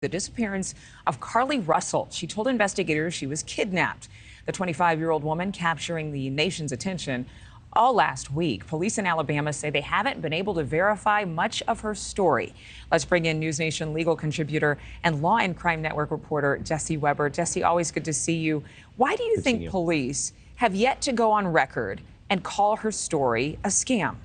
The disappearance of Carlee Russell. She told investigators she was kidnapped. The 25-year-old woman capturing the nation's attention all last week. Police in Alabama say they haven't been able to verify much of her story. Let's bring in NewsNation legal contributor and Law and Crime Network reporter Jesse Weber. Jesse, always good to see you. Why do you think police have yet to go on record and call her story a scam?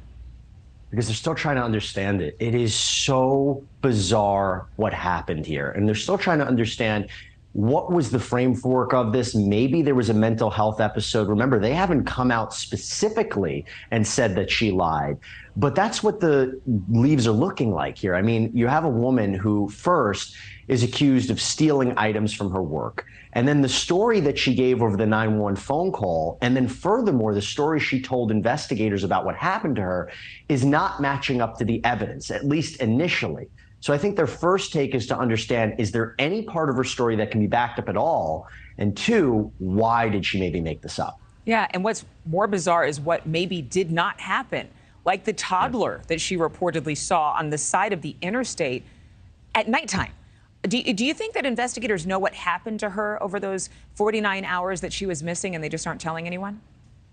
Because they're still trying to understand it. It is so bizarre what happened here. And they're still trying to understand what was the framework of this. Maybe there was a mental health episode. Remember, they haven't come out specifically and said that she lied. But that's what the leaves are looking like here. I mean, you have a woman who first is accused of stealing items from her work. And then the story that she gave over the 911 phone call, and then furthermore, the story she told investigators about what happened to her is not matching up to the evidence, at least initially. So I think their first take is to understand, is there any part of her story that can be backed up at all? And two, why did she maybe make this up? Yeah, and what's more bizarre is what maybe did not happen, like the toddler that she reportedly saw on the side of the interstate at nighttime. Do you think that investigators know what happened to her over those 49 hours that she was missing and they just aren't telling anyone?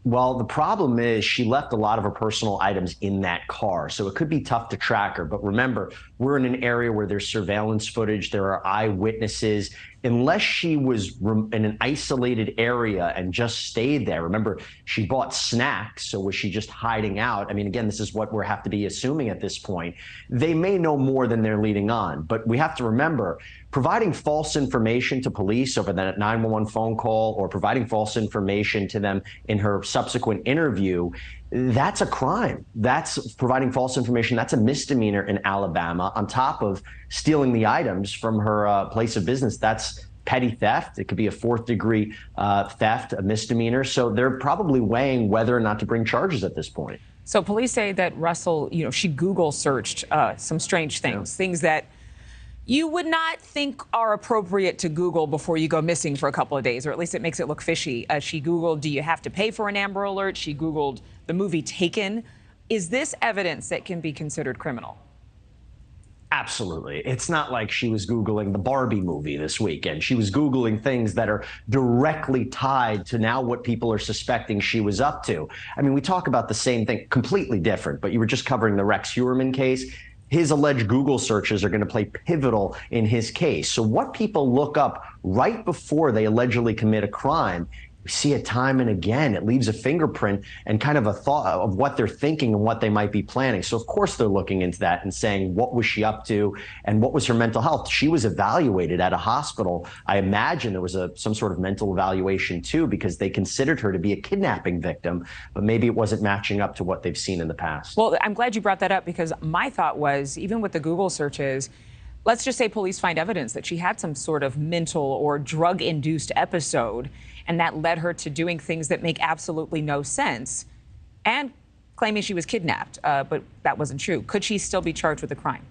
Well, the problem is she left a lot of her personal items in that car, so it could be tough to track her. But remember, we're in an area where there's surveillance footage, there are eyewitnesses. Unless she was in an isolated area and just stayed there. Remember, she bought snacks, so was she just hiding out? I mean, again, this is what we have to be assuming at this point. They may know more than they're leading on, but we have to remember, providing false information to police over that 911 phone call or providing false information to them in her subsequent interview, that's a crime. That's providing false information. That's a misdemeanor in Alabama, on top of stealing the items from her place of business. That's petty theft. It could be a fourth-degree theft, a misdemeanor. So they're probably weighing whether or not to bring charges at this point. So police say that Russell, she Google searched some strange things, things that you would not think are appropriate to Google before you go missing for a couple of days, or at least it makes it look fishy. She Googled, do you have to pay for an Amber Alert? She Googled the movie Taken. Is this evidence that can be considered criminal? Absolutely. It's not like she was Googling the Barbie movie this weekend. She was Googling things that are directly tied to now what people are suspecting she was up to. I mean, we talk about the same thing, completely different, but you were just covering the Rex Heuermann case. His alleged Google searches are going to play pivotal in his case. So what people look up right before they allegedly commit a crime, we see it time and again. It leaves a fingerprint and kind of a thought of what they're thinking and what they might be planning. So of course they're looking into that and saying, what was she up to and what was her mental health? She was evaluated at a hospital. I imagine there was some sort of mental evaluation too, because they considered her to be a kidnapping victim, but maybe it wasn't matching up to what they've seen in the past. Well, I'm glad you brought that up, because my thought was, even with the Google searches, let's just say police find evidence that she had some sort of mental or drug-induced episode, and that led her to doing things that make absolutely no sense, and claiming she was kidnapped, but that wasn't true. Could she still be charged with a crime?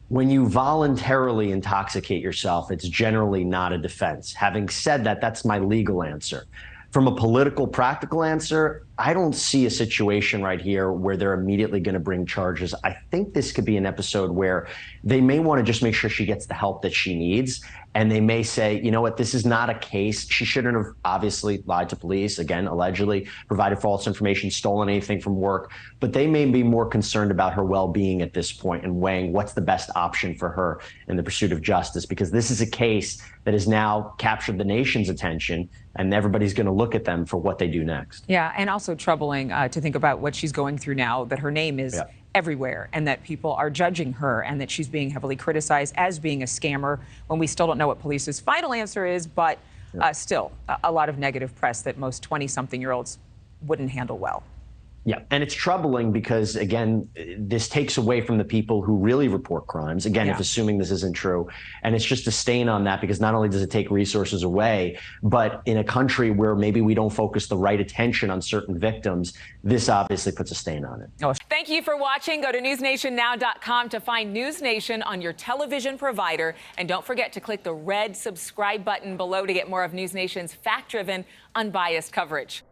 When you voluntarily intoxicate yourself, it's generally not a defense. Having said that, that's my legal answer. From a political, practical answer, I don't see a situation right here where they're immediately going to bring charges. I think this could be an episode where they may want to just make sure she gets the help that she needs. And they may say, you know what, this is not a case. She shouldn't have obviously lied to police, again, allegedly provided false information, stolen anything from work. But they may be more concerned about her well-being at this point and weighing what's the best option for her in the pursuit of justice, because this is a case that has now captured the nation's attention, and everybody's going to look at them for what they do next. Yeah, and also troubling to think about what she's going through now, that her name is everywhere, and that people are judging her, and that she's being heavily criticized as being a scammer, when we still don't know what police's final answer is, but still a lot of negative press that most 20-something-year-olds wouldn't handle well. Yeah, and it's troubling because, again, this takes away from the people who really report crimes, again, if assuming this isn't true. And it's just a stain on that, because not only does it take resources away, but in a country where maybe we don't focus the right attention on certain victims, this obviously puts a stain on it. Thank you for watching. Go to newsnationnow.com to find News Nation on your television provider. And don't forget to click the red subscribe button below to get more of News Nation's fact-driven, unbiased coverage.